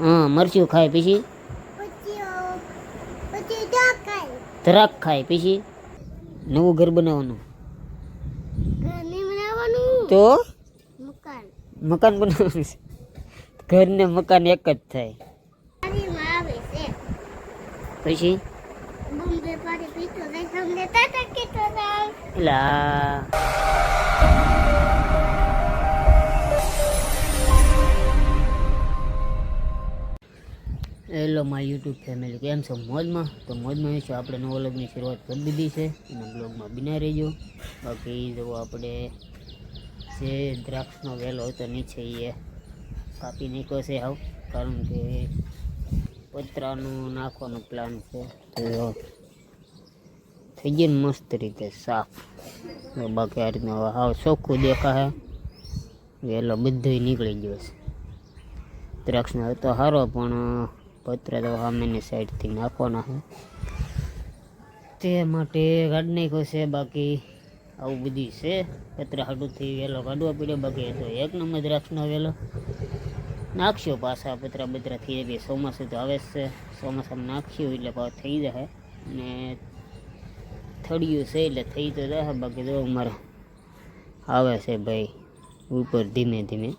હા મરચું ખાય પછી ધરાક ખાય પછી નવું ઘર બનાવવાનું તો મકાન બનાવવાનું છે. ઘર ને મકાન એક જ થાય પછી લા હેલો માય યુટ્યુબ ફેમિલી, કેમ છો? મોજમાં? તો મોજમાં છે. આપણે નવો વ્લોગની શરૂઆત કરી દીધી છે. એના બ્લોગમાં બિના રહેજો. બાકી જો આપણે જે દ્રાક્ષનો વેલો હતો નીચે એ કાપી નાખ્યો છે હાવ, કારણ કે પતરાનું નાખવાનો પ્લાન છે. તો થઈ ગયું ને મસ્ત રીતે સાફ. બાકી આ રીતના હાવ ચોખ્ખું દેખાય. વેલો બધો નીકળી ગયો છે. દ્રાક્ષનો હતો સારો, પણ પતરા તો સામેની સાઈડથી નાખવાના છે, તે માટે કાઢી નાખ્યો છે. બાકી આવું બધી છે. પતરા હાટુથી વેલો કાઢવા પડ્યો. બાકી તો એક નંબર દ્રાક્ષનો વેલો નાખશો. પાછા પતરા બતરા થઈ જાય. ચોમાસું તો આવે જ છે. ચોમાસામાં નાખ્યું એટલે પાછું થઈ જાય. ને થળિયું છે એટલે થઈ તો જાય. બાકી તો અમારે આવે છે ભાઈ ઉપર ધીમે ધીમે.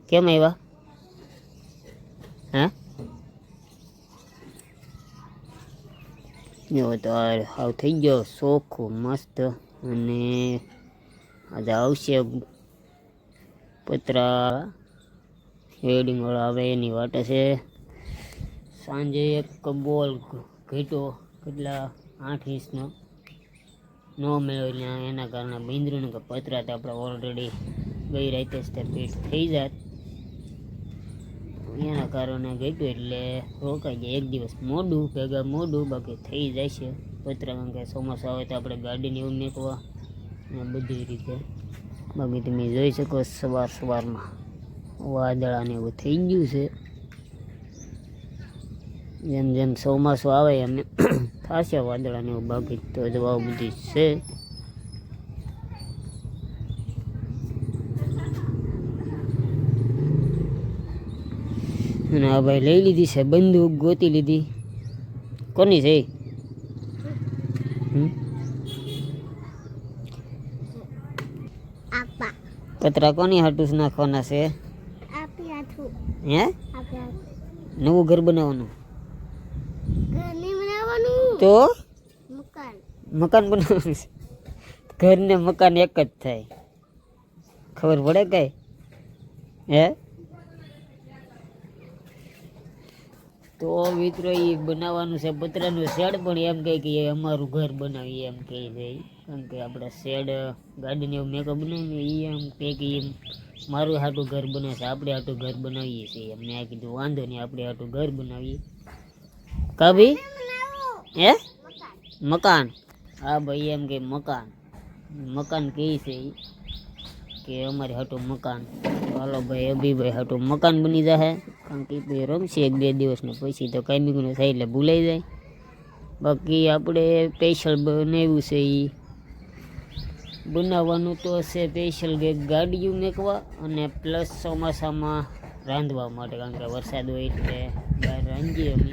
કેમ આવ્યા? હા જો તો હાવ થઈ ગયો ચોખ્ખું મસ્ત. અને આજે આવશે પતરા વેડિંગ વાળા આવે એની વાટે છે. સાંજે એક બોલ ઘીટો કેટલા 8 ઇંચનો ન મળ્યો એટલે એના કારણે બિંદરું કે પતરા તો આપણે ઓલરેડી ગઈ રાતે જ તે ફીટ થઈ જાય. એના કારણે ગયું એટલે રોકાઈ જાય. એક દિવસ મોડું ભેગા મોડું, બાકી થઈ જાય છે પતરા. કારણ કે ચોમાસું આવે તો આપણે ગાડીને એવું મેકવા ને બધી રીતે. બાકી તમે જોઈ શકો સવારમાં વાદળાને એવું થઈ ગયું છે. જેમ જેમ ચોમાસું આવે એમ થશે વાદળાને એવું. બાકી તો દવાઓ બધી છે. અને આ ભાઈ લઈ લીધી છે બંદૂક, ગોતી લીધી. કોની છે? પતરા કોની હાટું નાખવાના છે? હે નવું ઘર બનાવવાનું તો મકાન બનાવવાનું છે. ઘર ને મકાન એક જ થાય, ખબર પડે કઈ? હે તો મિત્રો એ બનાવવાનું છે પતરાનું શેડ. પણ એમ કહે કે અમારું ઘર બનાવીએ એમ કહે છે. કારણ કે આપણે શેડ ગાડીને એવું મેકઅપ બનાવીએ, એ એમ કહે કે એમ મારું હાટું ઘર બને છે, આપણે હાટું ઘર બનાવીએ છીએ. મેં આ કીધું વાંધો નહીં, આપણે હાટું ઘર બનાવીએ. કભી હે મકાન? હા ભાઈ એમ કે મકાન મકાન કહે છે કે અમારે હાટું મકાન. હાલો ભાઈ અભિભાઈ હાટું મકાન બની જાય. કારણ કે ભાઈ રમશે 1-2 દિવસને પછી તો કાંઈ બીગું થાય એટલે ભૂલાઈ જાય. બાકી આપણે સ્પેશિયલ બનાવ્યું છે એ બનાવવાનું તો છે સ્પેશિયલ ગાડીઓ મેકવા અને પ્લસ ચોમાસામાં રાંધવા માટે. કારણ કે વરસાદ હોય એટલે બહાર રાંધીએ અમે.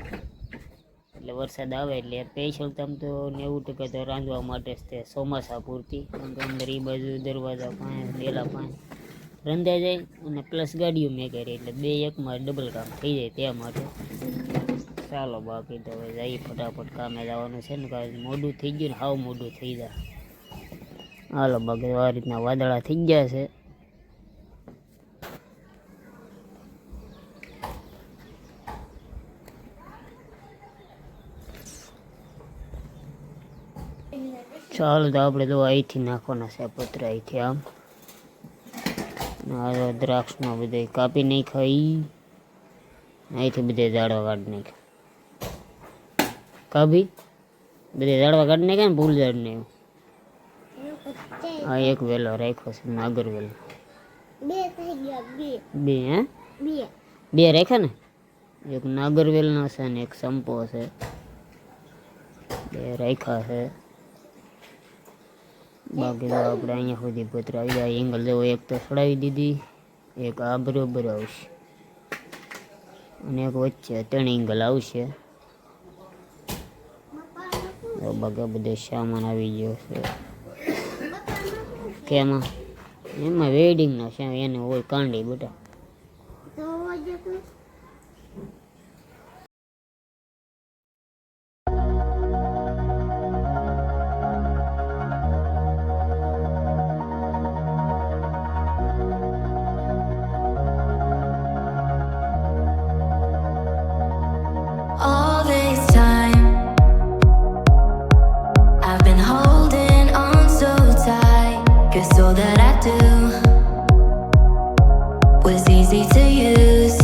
એટલે વરસાદ આવે એટલે સ્પેશિયલ તમ તો 90% તો રાંધવા માટે જ તે ચોમાસા પૂરતી. કારણ કે અંદર એ બાજુ દરવાજા પાસે ડેલા પાસે રંધાઈ જાય અને પ્લસ ગાડીઓ મેકાઈ એટલે બે એકમાં ડબલ કામ થઈ જાય તે માટે. ચાલો બાકી તો હવે જઈએ ફટાફટ કામે જવાનું છે ને, કારણ મોડું થઈ ગયું ને હાવ મોડું થઈ જાય. હાલો બાકી આ રીતના વાદળા થઈ ગયા છે. ચાલો તો આપણે તો અહીંથી નાખવાના છે પતરા. અહીંથી આમ દ્રાક્ષનો બધે કાપી નાખાય. અહીંથી બધે ઝાડવા કાઢી નાખ્યા. કાભી બધે ઝાડવા કાઢી નાખ્યા ને ફૂલ ઝાડ ને એવું. આ એક વેલો રાખ્યો છે નાગર વેલો. બે હે બે રાખ્યા ને, એક નાગર વેલનો છે ને એક સંપો છે. બે રાખ્યા છે. બાકી તો આપણે અહીંયા સુધી પતરા આવી જાય. એંગલ જેવો એક તો છોડાવી દીધી, એક આ બરોબર આવશે. અને એક વચ્ચે 3 એંગલ આવશે. બગા બધો સામાન આવી ગયો છે. કેમાં એમાં વેડિંગના છે, એને હોય કાંડી બેટા. All this time, I've been holding on so tight, 'cause all that I do was easy to use.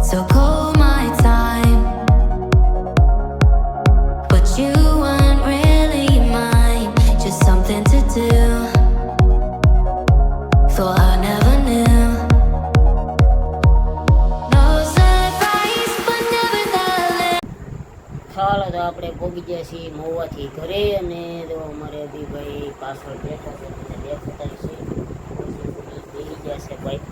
So call my time, but you weren't really mine, just something to do. Thought I never knew. No surprise, but nevertheless. ચાલો તો આપણે પહોંચી ગયા છીએ મહુવાથી ઘરે. અને જો અમારે અભિભાઈ પાછળ બેઠા છે, તમને દેખાતા છે. બેસી ગયા છે ભાઈ.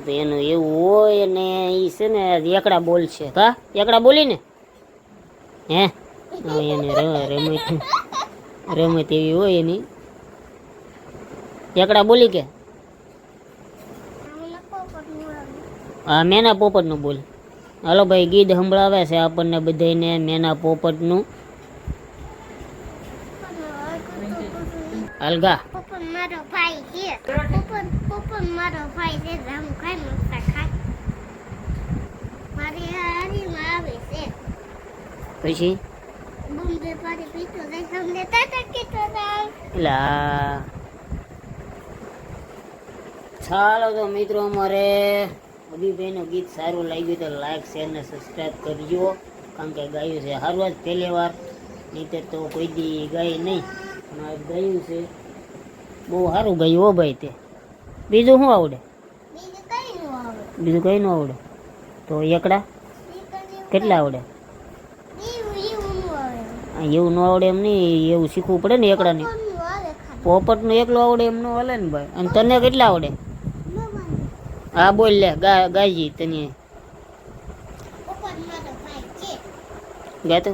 તો એનું એવું હોય ને એ છે ને એકડા બોલશે. હા એકડા બોલી ને હે એને રમત એવી હોય એની. એકડા બોલી કે હા મેના પોપટનું બોલ. હાલો ભાઈ ગીત સંભળાવે છે આપણને બધાને મેના પોપટનું. અલગા પોપટ મારો ભાઈ છે. પોપટ મારો ભાઈ છે. રામ ખાય મસ્તા ખાય. મારી હારીમાં આવે છે. પછી બોમ્બે પાડી પીતો જાય તમને તાતા કેતો જાય. એલા ચાલો તો મિત્રો અમારે અભિભાઈનું ગીત સારું લાગ્યું તો લાઈક શેર ને સબસ્ક્રાઈબ કરજો. કારણ કે ગાયું છે સારું જ પહેલી વાર, નહીંતર તો કોઈ દી ગાય નહીં. પણ આ ગાયું છે બહુ સારું ગાયું હો ભાઈ. તે બીજું શું આવડે? બીજું કઈ નું આવે. બીજું કઈ ન આવડે. તો એકડા કેટલા આવડે? એવું નું આવે. એવું ન આવડે એમ નહીં, એવું શીખવું પડે ને એકડાને. પોપટનું આવે ખાલી. પોપટનું એકલું આવડે એમ ન હાલે ને ભાઈ. અને તને કેટલા આવડે? નવાનું. હા બોલ લે ગાયજી તને પોપટ મારો ભાઈ છે. ગાતો.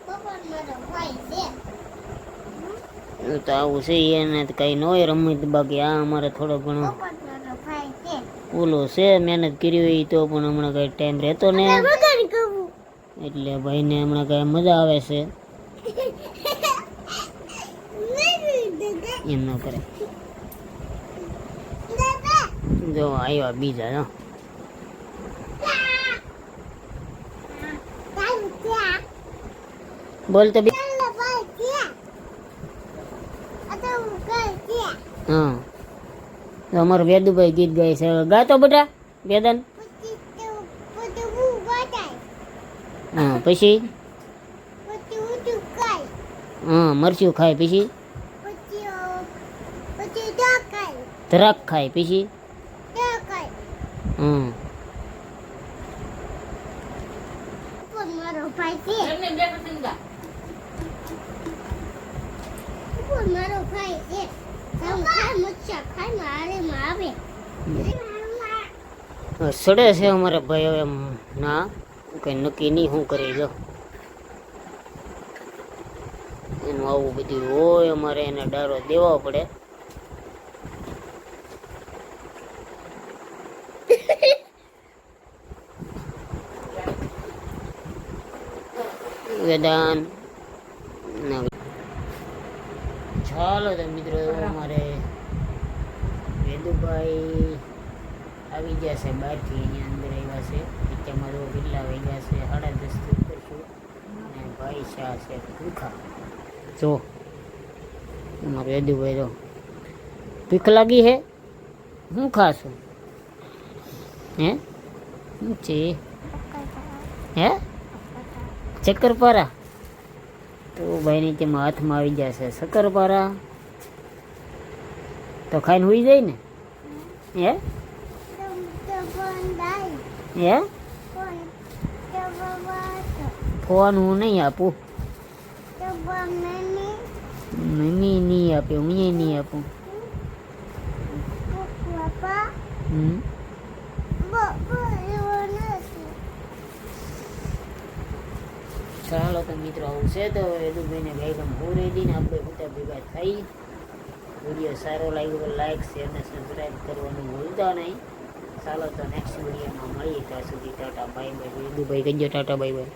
પોપટ મારો ભાઈ છે. તો આવું છે એને તો કઈ ન હોય રમત. બાકી આ અમારે થોડો ઘણો પોપટ મારો ભાઈ છે. ઓલો છે મહેનત કરી હોય તો પણ હમણાં કઈ ટાઈમ રહેતો ને, વગર કહું. એટલે ભાઈને હમણાં કઈ મજા આવે છે એમ ન કરે. જો આવ્યા બીજા જો. બોલ તો હા તો અમારું વેદુભાઈ ગીત ગાય છે. ગાતો બેટા વેદન. હા પછી હા મરચું ખાય પછી ધરાક ખાય પછી હમ મારો ભાઈ છે. મારો ભાઈ છે. ખાય મચ્છા ખાય મારે આવે. સડે છે અમારે ભાઈ. હવે એમ ના કઈ નક્કી નહીં શું કરી દો. એનું આવું બધું હોય અમારે, એને ડારો દેવો પડે. વેદાન ચાલો તો મિત્રો અમારે વેદુભાઈ આવી ગયા છે બહારથી. અહીંયા અંદર આવ્યા છે. અત્યારમાં તો કેટલા વાગ્યા છે? 10:30 ઉપર છું. અને ભાઈ શા છે ભૂખા. જો અમારે વેદુભાઈ તો ભૂખ લાગી હે. શું ખાશું? હે શું છે? હે શક્કરપારા. તો ભાઈની તેમાં હાથમાં આવી જશે શક્કરપારા. તો ખાઈને હોઈ જાય ને. હે હે ફોન હું નહીં આપું. મમ્મી નહીં આપે, હું નહીં આપું. હમ એવો નથી. ચાલો તો મિત્રો આવું છે તો યદુભાઈને ગાયકામ હું રેડી ને આપણે બધા ભેગા થઈ. વિડીયો સારો લાગ્યો તો લાઈક શેર ને સબસ્ક્રાઈબ કરવાનું ભૂલતા નહીં. ચાલો તો નેક્સ્ટ વિડીયોમાં મળીએ ત્યાં સુધી ટાટા બાય બાય. યદુભાઈ કહીજો ટાટા બાય બાય.